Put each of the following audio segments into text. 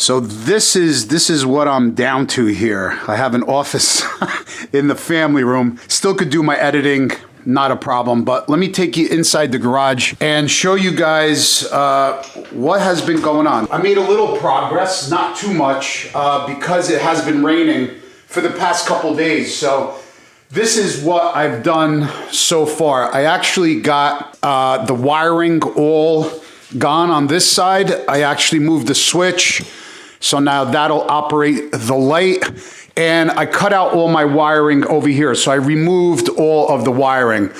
So this is what I'm down to here. I have an office in the family room. Still could do my editing, not a problem, but let me take you inside the garage and show you guys what has been going on. I made a little progress, not too much, because it has been raining for the past couple days. So this is what I've done so far. I actually got the wiring all gone on this side. I actually moved the switch. So now that'll operate the light, and I cut out all my wiring over here. So I removed all of the wiring.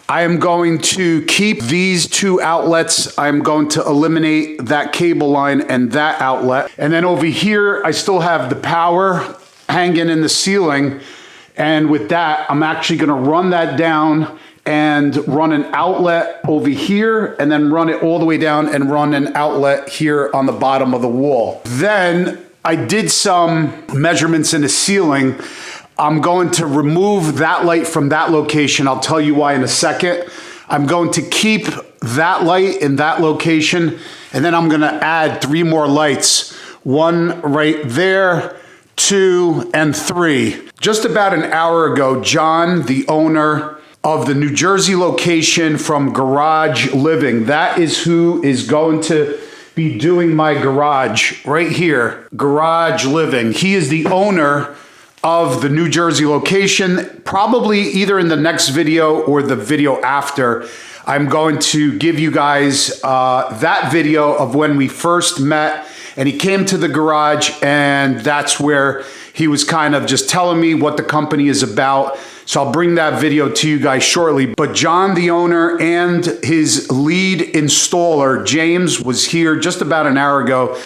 I am going to keep these two outlets. I'm going to eliminate that cable line and that outlet. And then over here, I still have the power hanging in the ceiling. And with that, I'm actually gonna run that down and run an outlet over here, and then run it all the way down and run an outlet here on the bottom of the wall. Then I did some measurements in the ceiling. I'm going to remove that light from that location. I'll tell you why in a second. I'm going to keep that light in that location, and then I'm gonna add 3 more lights. 1 right there, 2 and 3. Just about an hour ago, John, the owner of the New Jersey location from Garage Living, that is who is going to be doing my garage right here, Garage Living. He is the owner of the New Jersey location. Probably either in the next video or the video after, I'm going to give you guys that video of when we first met, and he came to the garage, and that's where he was kind of just telling me what the company is about. So I'll bring that video to you guys shortly. But John, the owner, and his lead installer, James, was here just about an hour ago.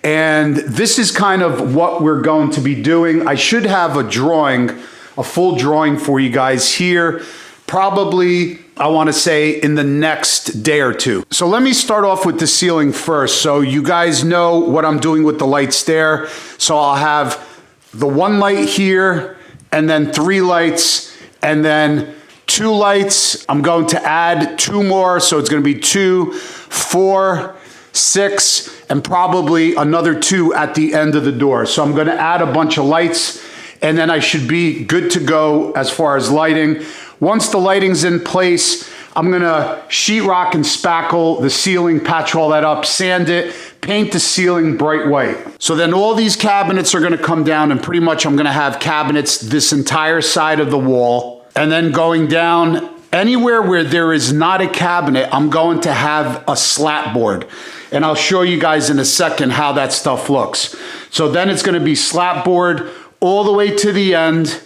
And this is kind of what we're going to be doing. I should have a drawing, a full drawing for you guys here, probably, I want to say, in the next day or two. So let me start off with the ceiling first. So you guys know what I'm doing with the lights there. So I'll have the 1 light here, and then 3 lights, and then 2 lights. I'm going to add 2 more, so it's going to be 2, 4, 6, and probably another 2 at the end of the door. So I'm going to add a bunch of lights, and then I should be good to go as far as lighting. Once the lighting's in place, I'm gonna sheetrock and spackle the ceiling, patch all that up, sand it, paint the ceiling bright white. So then all these cabinets are gonna come down, and pretty much I'm gonna have cabinets this entire side of the wall. And then going down, anywhere where there is not a cabinet, I'm going to have a slat board. And I'll show you guys in a second how that stuff looks. So then it's gonna be slat board all the way to the end.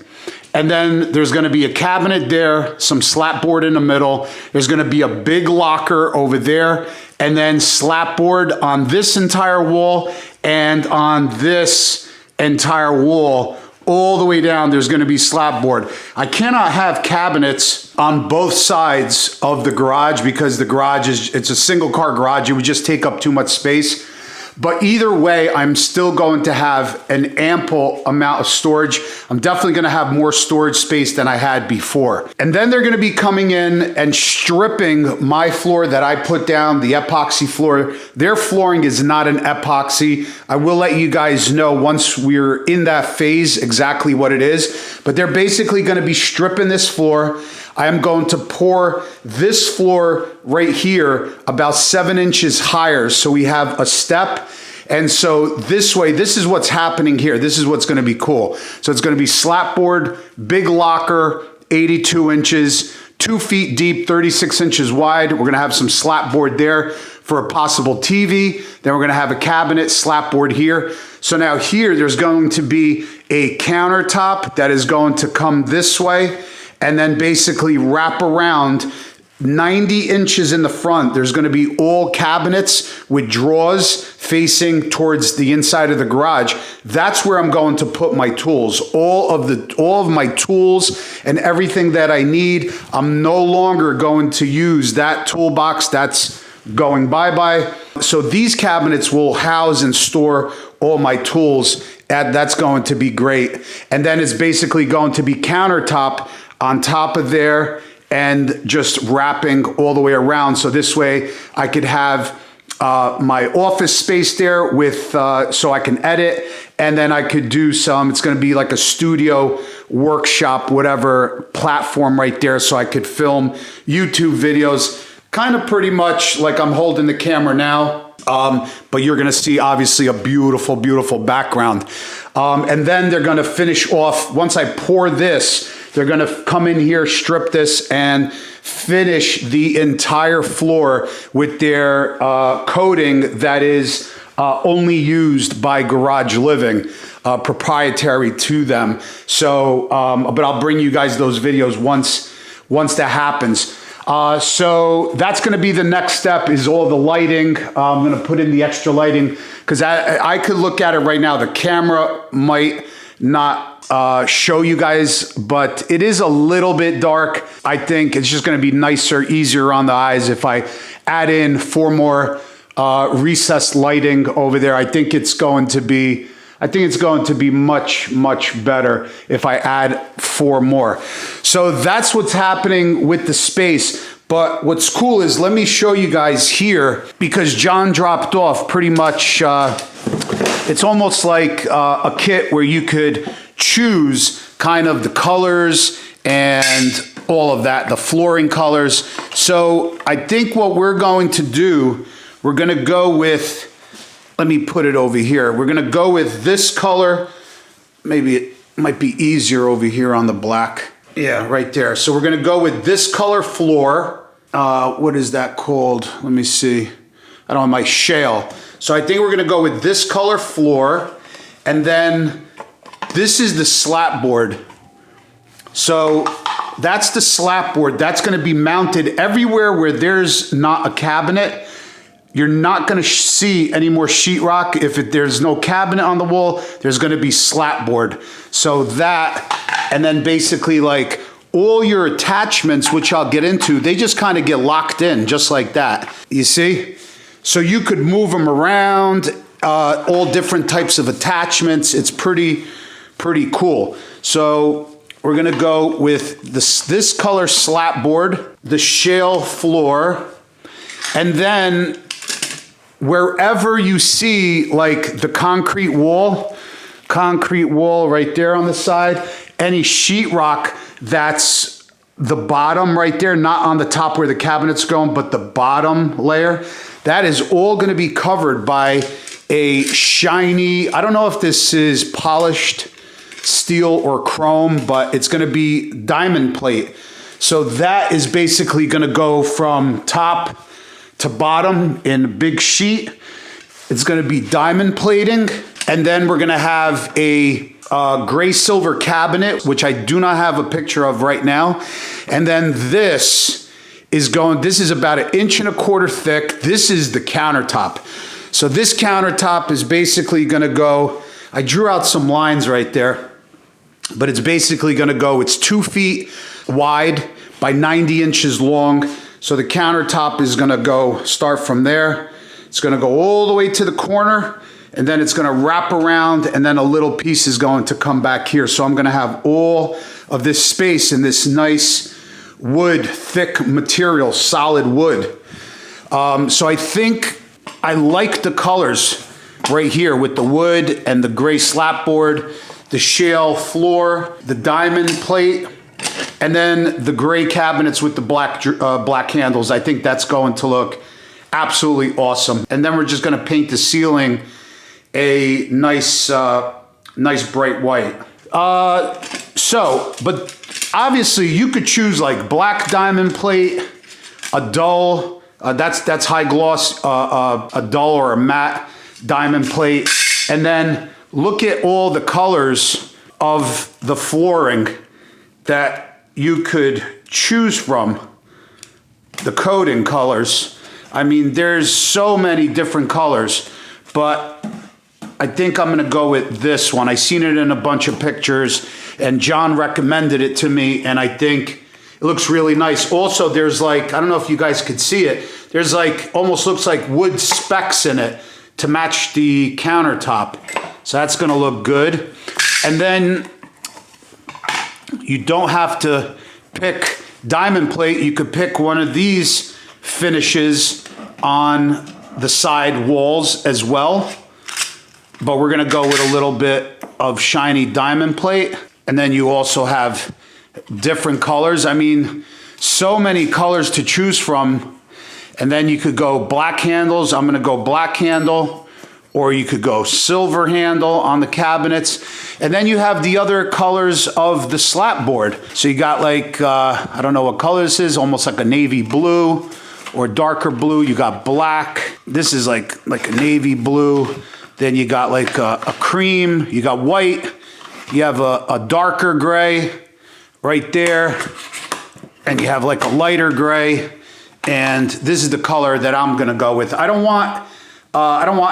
And then there's gonna be a cabinet there, some slat board in the middle. There's gonna be a big locker over there, and then slat board on this entire wall and on this entire wall. All the way down, there's gonna be slat board. I cannot have cabinets on both sides of the garage because the garage it's a single car garage. It would just take up too much space. But either way, I'm still going to have an ample amount of storage. I'm definitely gonna have more storage space than I had before. And then they're gonna be coming in and stripping my floor that I put down, the epoxy floor. Their flooring is not an epoxy. I will let you guys know once we're in that phase exactly what it is. But they're basically gonna be stripping this floor. I am going to pour this floor right here about 7 inches higher. So we have a step. And so this way, this is what's happening here. This is what's gonna be cool. So it's gonna be slat board, big locker, 82 inches, 2 feet deep, 36 inches wide. We're gonna have some slat board there for a possible TV. Then we're gonna have a cabinet, slat board here. So now here, there's going to be a countertop that is going to come this way, and then basically wrap around 90 inches in the front. There's gonna be all cabinets with drawers facing towards the inside of the garage. That's where I'm going to put my tools. All of my tools and everything that I need. I'm no longer going to use that toolbox. That's going bye-bye. So these cabinets will house and store all my tools, and that's going to be great. And then it's basically going to be countertop on top of there and just wrapping all the way around. So this way I could have my office space there with so I can edit, and then I could do some, it's going to be like a studio workshop, whatever platform right there, so I could film YouTube videos, kind of pretty much like I'm holding the camera now. But you're going to see obviously a beautiful, beautiful background. And then they're going to finish off, once I pour this, they're going to come in here, strip this, and finish the entire floor with their coating that is only used by Garage Living, proprietary to them. So, but I'll bring you guys those videos once that happens. So that's going to be the next step, is all the lighting. I'm going to put in the extra lighting because I could look at it right now. The camera might not show you guys, but it is a little bit dark. I think it's just going to be nicer, easier on the eyes if I add in 4 more recessed lighting over there. I think it's going to be much, much better if I add 4 more. So that's what's happening with the space. But what's cool is, let me show you guys here, because John dropped off pretty much, it's almost like a kit where you could choose kind of the colors and all of that, the flooring colors. So I think what we're going to do, we're going to go with, let me put it over here. We're going to go with this color. Maybe it might be easier over here on the black. Yeah, right there. So we're going to go with this color floor. What is that called? Let me see. I don't know, my shale. So I think we're going to go with this color floor. And then this is the slat board. So that's the slat board. That's going to be mounted everywhere where there's not a cabinet. You're not going to see any more sheetrock. If there's no cabinet on the wall, there's going to be slat board. So that, and then basically like all your attachments, which I'll get into, they just kind of get locked in just like that. You see? So you could move them around, all different types of attachments. It's pretty cool. So we're going to go with this color slat board, the shale floor, and then wherever you see like the concrete wall right there on the side, any sheetrock that's the bottom right there, not on the top where the cabinet's going, but the bottom layer, that is all going to be covered by a shiny, I don't know if this is polished steel or chrome, but it's going to be diamond plate. So that is basically going to go from top to bottom in a big sheet. It's going to be diamond plating, and then we're going to have a gray silver cabinet, which I do not have a picture of right now. And then this is about 1.25 inches thick. This is the countertop. So this countertop is basically going to go, I drew out some lines right there, but it's basically going to go, it's 2 feet wide by 90 inches long. So the countertop is going to start from there. It's going to go all the way to the corner, and then it's going to wrap around, and then a little piece is going to come back here. So I'm going to have all of this space in this nice wood, thick material, solid wood. So I think I like the colors right here with the wood and the gray slat board, the shale floor, the diamond plate, and then the gray cabinets with the black handles. I think that's going to look absolutely awesome. And then we're just going to paint the ceiling a nice bright white. But obviously you could choose like black diamond plate, a dull, that's high gloss, a dull or a matte diamond plate. And then look at all the colors of the flooring that you could choose from, the coating colors. I mean, there's so many different colors, but I think I'm gonna go with this one. I seen it in a bunch of pictures, and John recommended it to me, and I think it looks really nice. Also, there's like, I don't know if you guys could see it, there's like, almost looks like wood specks in it to match the countertop. So that's gonna look good. And then you don't have to pick diamond plate. You could pick one of these finishes on the side walls as well. But we're gonna go with a little bit of shiny diamond plate. And then you also have different colors. I mean, so many colors to choose from. And then you could go black handles. I'm gonna go black handle, or you could go silver handle on the cabinets. And then you have the other colors of the slat board. So you got like, I don't know what color this is, almost like a navy blue or darker blue. You got black. This is like a navy blue. Then you got like a cream. You got white. You have a darker gray right there. And you have like a lighter gray. And this is the color that I'm gonna go with. I don't want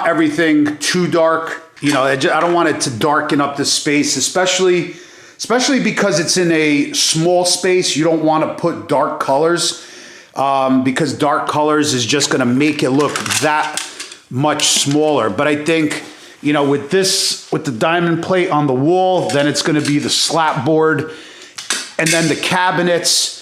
everything too dark. You know, I don't want it to darken up the space, especially because it's in a small space. You don't want to put dark colors because dark colors is just gonna make it look that much smaller. But I think, you know, with the diamond plate on the wall, then it's gonna be the slat board, and then the cabinets.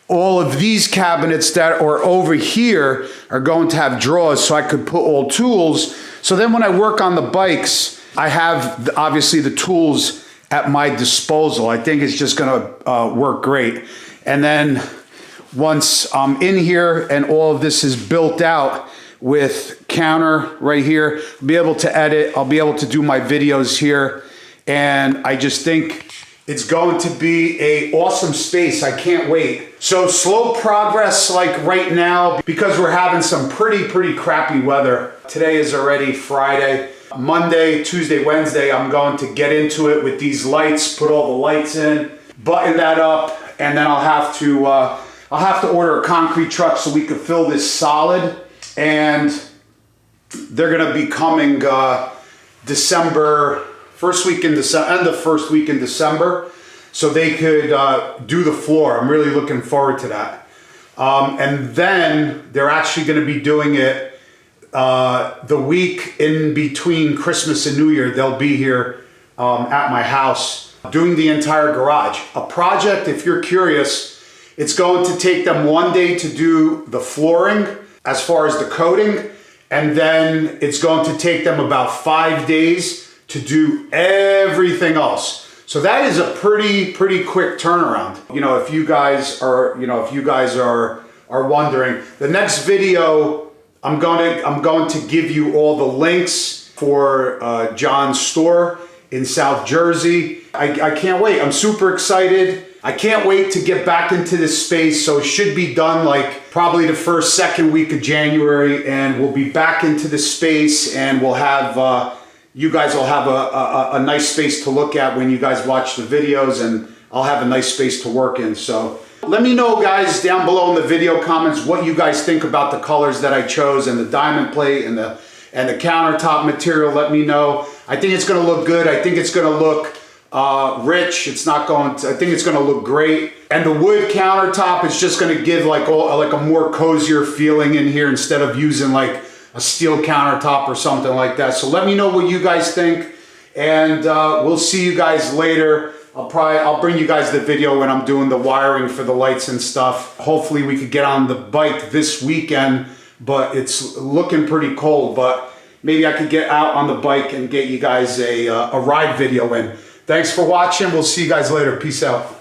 All of these cabinets that are over here are going to have drawers so I could put all tools. So then when I work on the bikes, I have obviously the tools at my disposal. I think it's just gonna work great. And then once I'm in here and all of this is built out with counter right here, I'll be able to edit, I'll be able to do my videos here. And I just think it's going to be an awesome space. I can't wait. So slow progress like right now because we're having some pretty crappy weather. Today is already Friday. Monday, Tuesday, Wednesday, I'm going to get into it with these lights, put all the lights in, button that up, and then I'll have to order a concrete truck so we can fill this solid. And they're gonna be coming December, first week in December, and the first week in December, so they could do the floor. I'm really looking forward to that. And then they're actually going to be doing it the week in between Christmas and New Year. They'll be here at my house doing the entire garage. A project, if you're curious, it's going to take them one day to do the flooring as far as the coating, and then it's going to take them about 5 days to do everything else. So that is a pretty quick turnaround. You know, if you guys are wondering, the next video, I'm going to give you all the links for John's store in South Jersey. I can't wait. I'm super excited. I can't wait to get back into this space. So it should be done like probably the first, second week of January, and we'll be back into this space, and we'll have you guys will have a nice space to look at when you guys watch the videos, and I'll have a nice space to work in. So let me know, guys, down below in the video comments what you guys think about the colors that I chose, and the diamond plate and the countertop material. Let me know. I think it's gonna look good. I think it's gonna look rich. I think it's gonna look great. And the wood countertop is just gonna give like a more cozier feeling in here instead of using like a steel countertop or something like that. So let me know what you guys think, and we'll see you guys later. I'll bring you guys the video when I'm doing the wiring for the lights and stuff. Hopefully we could get on the bike this weekend, but it's looking pretty cold. But maybe I could get out on the bike and get you guys a ride video in. Thanks for watching. We'll see you guys later. Peace out.